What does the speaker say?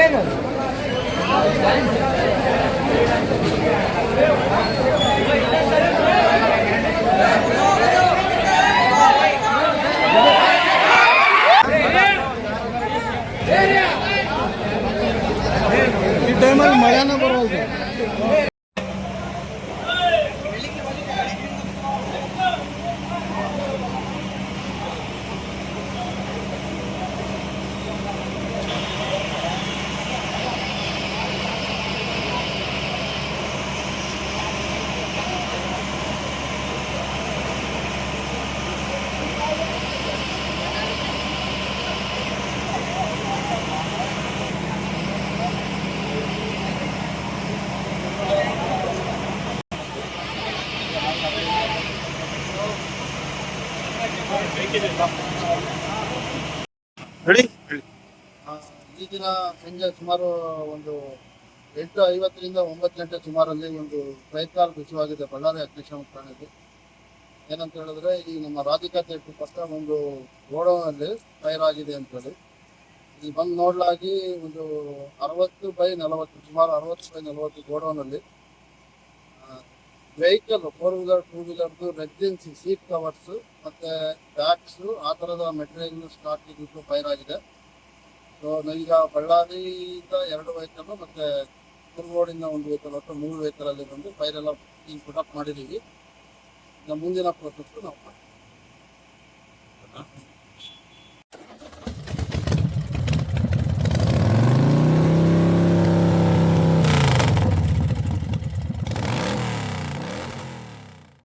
ಏನು ಈ ಟೈಮಲ್ಲಿ ಮಳೆನ ಬರೋದು. ಈ ದಿನ ಸಂಜೆ ಸುಮಾರು ಒಂದು 8:50ರಿಂದ 9 ಗಂಟೆ ಸುಮಾರಲ್ಲಿ ಒಂದು ಪ್ರಯತ್ನ ವಿಷಯವಾಗಿದೆ ಬಳ್ಳಾರಿ ಅಗ್ನಿಶಾಮಕ ಠಾಣೆಯಲ್ಲಿ. ಏನಂತ ಹೇಳಿದ್ರೆ, ಈ ನಮ್ಮ ರಾಧಿಕಾ ಥಿಯೇಟರ್ ಪಕ್ಕ ಒಂದು ಗೋಡೌನಲ್ಲಿ ಫೈರ್ ಆಗಿದೆ ಅಂತೇಳಿ ಇಲ್ಲಿ ಬಂದು ನೋಡ್ಲಾಗಿ ಒಂದು 60/40 ಸುಮಾರು 60/40 ಗೋಡೌನಲ್ಲಿ ವೆಹಿಕಲ್ 4 ವೀಲರ್ 2 ವೀಲರ್ದು ರೆಸಿಡೆನ್ಸ್ ಸೀಟ್ ಕವರ್ಸ್ ಮತ್ತೆ ಬ್ಯಾಗ್ಸ್ ಆ ಥರದ ಮೆಟೀರಿಯಲ್ ಸ್ಟಾಕ್ ಇದ್ದು ಫೈರ್ ಆಗಿದೆ. ಸೊ ನಾವೀಗ ಬಳ್ಳಾರಿಯಿಂದ 2 ವೆಹಿಕಲ್ ಮತ್ತೆ ಕುರುಗೋಡಿಂದ 1 ವೆಹಿಕಲ್ ಒಟ್ಟು 3 ವೆಹಿಕಲ್ ಅಲ್ಲಿ ಬಂದು ಫೈರ್ ಎಲ್ಲ ಪುಟ್ ಅಪ್ ಮಾಡಿದ್ದೀವಿ. ಮುಂದಿನ ಪ್ರೋಸೆಸ್ ನಾವು ಮಾಡ್ತೀವಿ.